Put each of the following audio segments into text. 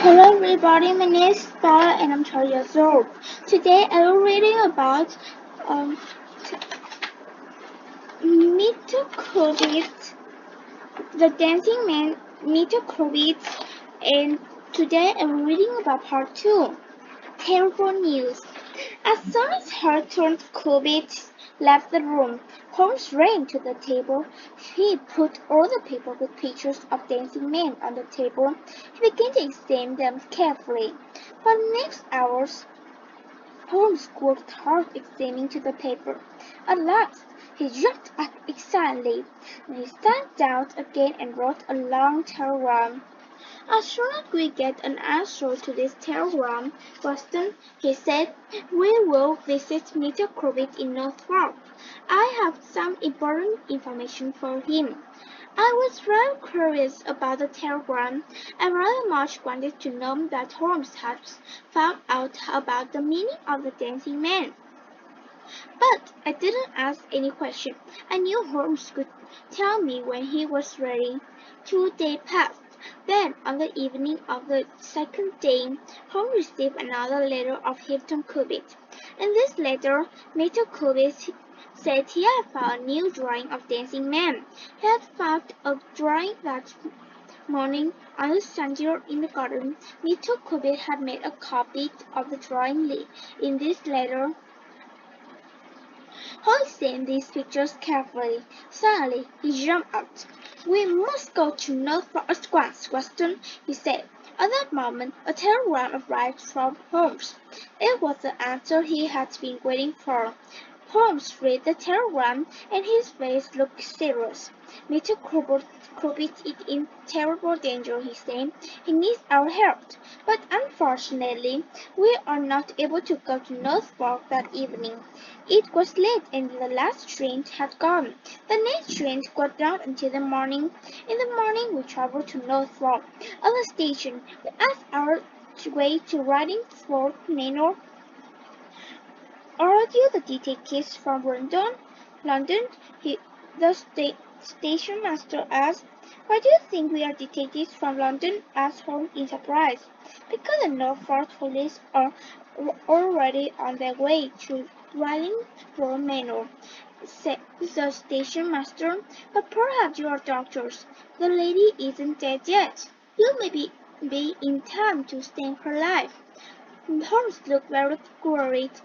Hello everybody, my name is Bella and I'm 12 years old. Today I will reading about um, Mitokobit, the dancing man Mitokobit, and today I'm reading about part 2, terrible news. As soon as Hartund Kubit left the room, Holmes ran to the table. He put all the paper with pictures of dancing men on the table. He began to examine them carefully. For the next hours, Holmes worked hard examining the paper. At last, he jumped up excitedly. Then he sat down again and wrote a long telegram. As soon as we get an answer to this telegram, Boston, he said, we will visit Mr. Corbett in Norfolk. I have some important information for him. I was very curious about the telegram. I very much wanted to know that Holmes had found out about the meaning of the dancing man. But I didn't ask any question. I knew Holmes could tell me when he was ready. 2 days passed. Then, on the evening of the second day, Holmes received another letter of Hilton Cubitt. In this letter, Mr. Cubitt said he had found a new drawing of dancing men. He had found a drawing that morning on the sandhill in the garden. Mr. Cubitt had made a copy of the drawing in this letter. Holmes examined these pictures carefully. Suddenly he jumped out. "We must go to Norfolk at once, Weston," he said. At that moment a telegram arrived from Holmes. It was the answer he had been waiting for. Holmes read the telegram, and his face looked serious. "Mr. Corbett is in terrible danger," he said. "He needs our help. But unfortunately, we are not able to go to Norfolk that evening. It was late and the last train had gone. The next train got not until the morning. In the morning we travelled to Norfolk. At the station, we asked our way to Ridingford Manor. "Are you the detectives from London?" The station master asked. "Why do you think we are detectives from London?" asked Holmes in surprise. "Because the Norfolk police are already on their way to Wallingford Manor," said the station master. "But perhaps you are doctors. The lady isn't dead yet. You may be in time to save her life." Holmes looked very worried.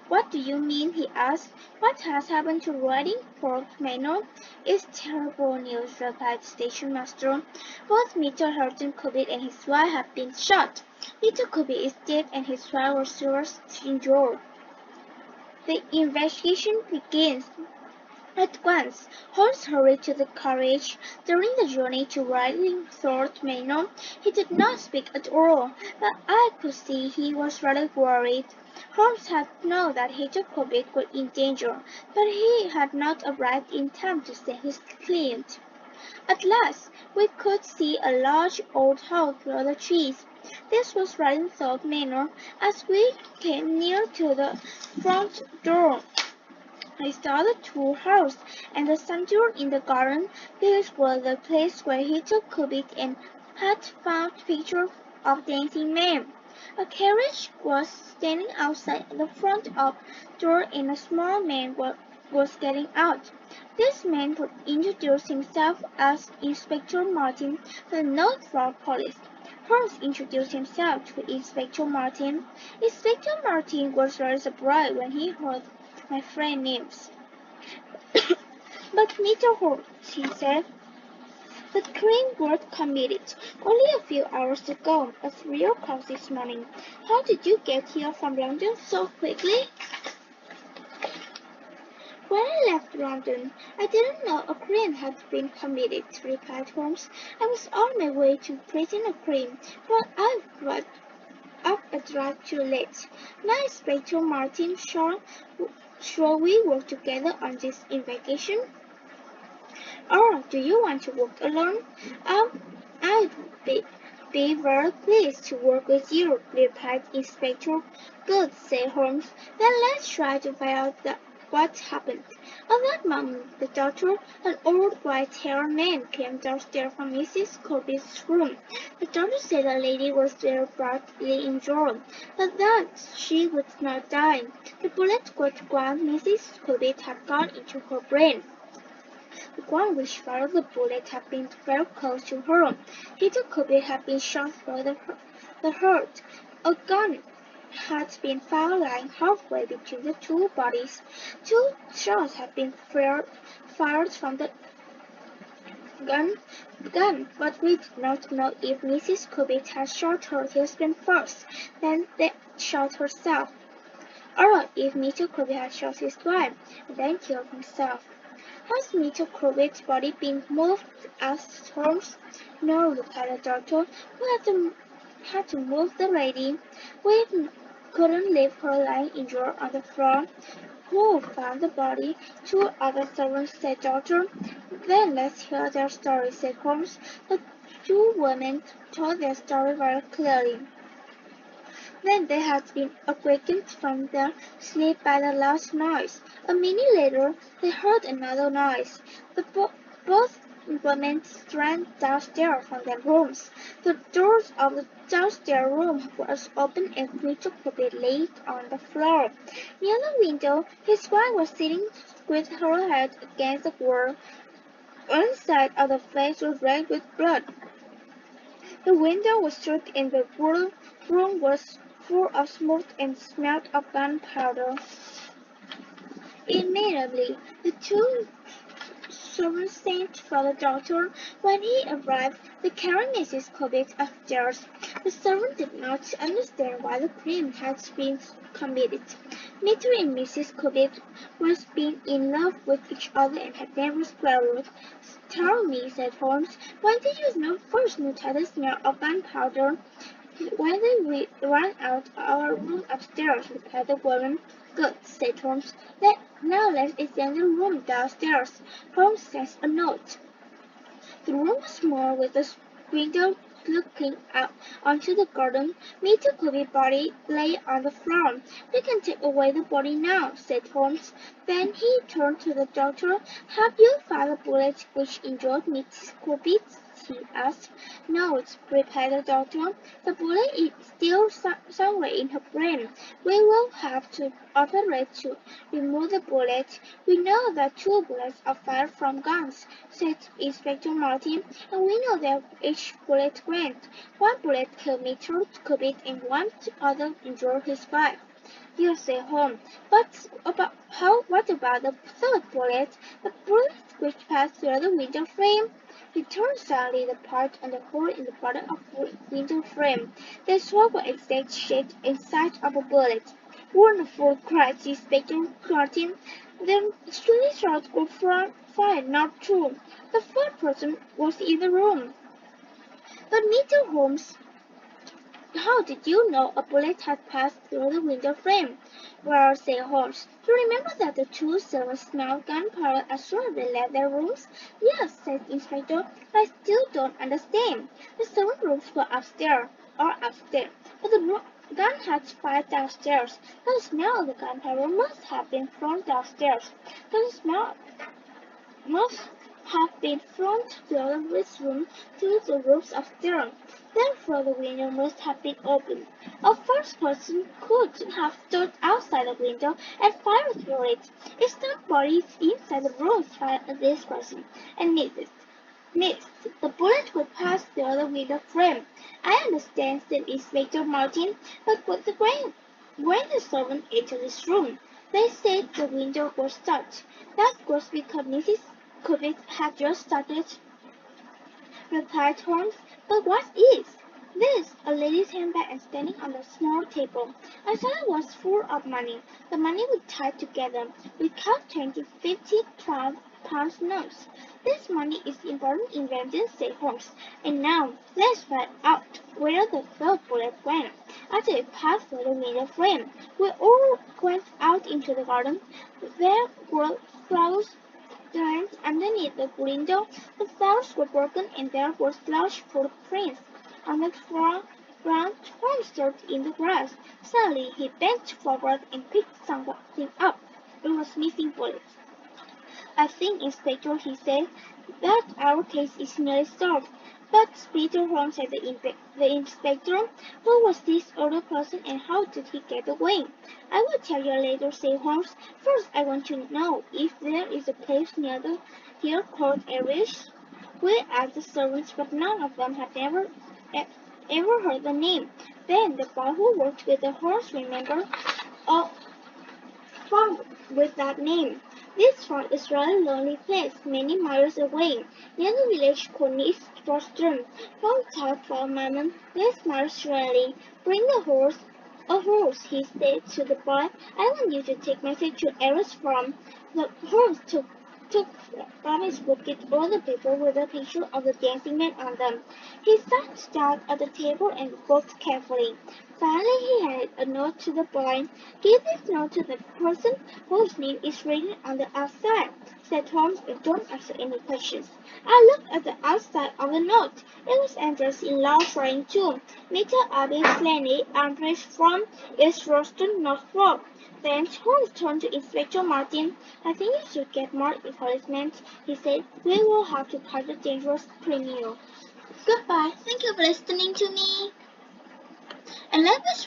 "What do you mean?" he asked. "What has happened to Ridingford Manor?" "It's terrible news," replied the station master. "Both Mr. Hilton Cubitt and his wife have been shot. Mr. Cubitt is dead and his wife was seriously injured. The investigation begins at once." Holmes hurried to the carriage. During the journey to Ridingford Manor he did not speak at all, but I could see he was rather worried. Holmes had known that Hilton Corbett was in danger, but he had not arrived in time to save his client. At last we could see a large old house through the trees. This was Ridingford Manor. As we came near to the front door, I saw the tool house and the sandhill in the garden. This was the place where he took Cubitt and had found pictures of dancing men. A carriage was standing outside the front door and a small man was getting out. This man introduced himself as Inspector Martin of the Norfolk Police. Holmes introduced himself to Inspector Martin. Inspector Martin was very surprised when he heard my friend's names. "But Mr. Holmes," he said, "the crime was committed only a few hours ago at 3 o'clock this morning. How did you get here from London so quickly?" "When I left London, I didn't know a crime had been committed," replied Holmes. "I was on my way to prevent a crime, but I got up a drive too late. Now, Inspector Martin, shall we work together on this investigation? Or do you want to work alone?" "I'd be very pleased to work with you," replied Inspector. "Good," said Holmes. "Then let's try to find out what happened. At that moment, the doctor, an old white-haired man, came downstairs from Mrs. Corbett's room. The doctor said the lady was very badly injured, but that she would not die. The bullet would grant Mrs. Corbett had gone into her brain. The ground which fired the bullet had been very close to her. Peter Corbett had been shot through the heart. A gun had been found lying halfway between the two bodies. Two shots had been fired from the gun, but we did not know if Mrs. Corbett had shot her husband first, then shot herself, or if Mr. Corbett had shot his wife, and then killed himself. Has Mr. Corbett's body been moved? asked Holmes. No, replied the doctor. We had to move the lady. We couldn't leave her lying injured on the floor. Who found the body? Two other servants, said the doctor. Then let's hear their story, said Holmes. The two women told their story very clearly. Then they had been awakened from their sleep by the loud noise. A minute later, they heard another noise. Both women ran downstairs from their rooms. The doors of the downstairs room was open and Mr. Corbett lay on the floor. Near the window, his wife was sitting with her head against the wall. One side of the face was red with blood. The window was shut and the room was full of smoke and smelled of gunpowder. Immediately, the two servants sent for the doctor. When he arrived, they carried Mrs. Corbett upstairs. The servant did not understand why the crime had been committed. Mr. and Mrs. Corbett were being in love with each other and had never quarreled. Tell me, said Holmes, when did you first notice the smell of gunpowder? When we ran out our room upstairs, replied the woman. Good, said Holmes. Now let's examine the room downstairs. Holmes sent a note. The room was small, with a window looking out onto the garden. Mr. Corbet's body lay on the floor. We can take away the body now, said Holmes. Then he turned to the doctor. Have you found the bullet which injured Mrs. Corbett? He asked. No, replied the doctor. The bullet is still somewhere in her brain. We will have to operate to remove the bullet. We know that two bullets are fired from guns, said Inspector Martin, and we know that each bullet went. One bullet killed Mr. Corbett and one other injured his wife. You say home, but what about the third bullet, the bullet which passed through the window frame? He turned suddenly the part on the hole in the bottom of the window frame. They saw the exact shape and size of a bullet. Wonderful, cried Inspector Martin. The three shots were fired, not true. The third person was in the room. But Mr. Holmes, how did you know a bullet had passed through the window frame? Well, said Holmes, you remember that the two servants smelled gunpowder as soon as they left their rooms? Yes, said the Inspector, but I still don't understand. The servant rooms were upstairs, but the gun had fired downstairs. The smell of the gunpowder must have been from downstairs. The smell must have been from the other room to the rooms upstairs. Therefore, the window must have been open. A first person could have stood outside the window and fired through it. If somebody inside the room fired at this person and missed, the bullet would pass through the window frame. I understand, said Inspector Martin, but when the servant entered this room, they said the window was shut. That was because Mrs. Corbett had just started, replied Holmes. But what is? This, a lady's handbag and standing on a small table. I thought it was full of money. The money was tied together. We count 20, 50, 12 pounds notes. This money is important invention, said Holmes. And now, let's find out where the third bullet went. After it passed through the window frame, we all went out into the garden. There were flowers plants underneath the window. The flowers were broken and there were large footprints on the ground. Holmes stood in the grass. Suddenly he bent forward and picked something up. it was missing bullets. "I think, Inspector," he said, "that our case is nearly solved." "But, Peter Holmes," said the inspector, "who was this other person and how did he get away?" "I will tell you later," said Holmes. "First I want to know if there is a place here called Irish." We asked the servants, but none of them had ever heard the name. Then the boy who worked with the horse remembered a farm with that name. "This farm is a rather lonely place, many miles away, near the village called East Boston. From thought for a moment, "Let's smile surely. Bring the horse." "A horse," he said to the boy. "I want you to take message to Eric's farm." The horse took from his pocket all the paper with a picture of the dancing man on them. He sat down at the table and worked carefully. Finally he handed a note to the boy. "Give this note to the person whose name is written on the outside," said Holmes, "and don't answer any questions." I looked at the outside of the note. It was addressed in large writing too. "Mr. Abby Flannery, Ambridge from East Roston, Norfolk." Then Holmes turned to Inspector Martin. "I think you should get more policemen," he said. "We will have to catch a dangerous criminal." Goodbye. Thank you for listening to me. And let us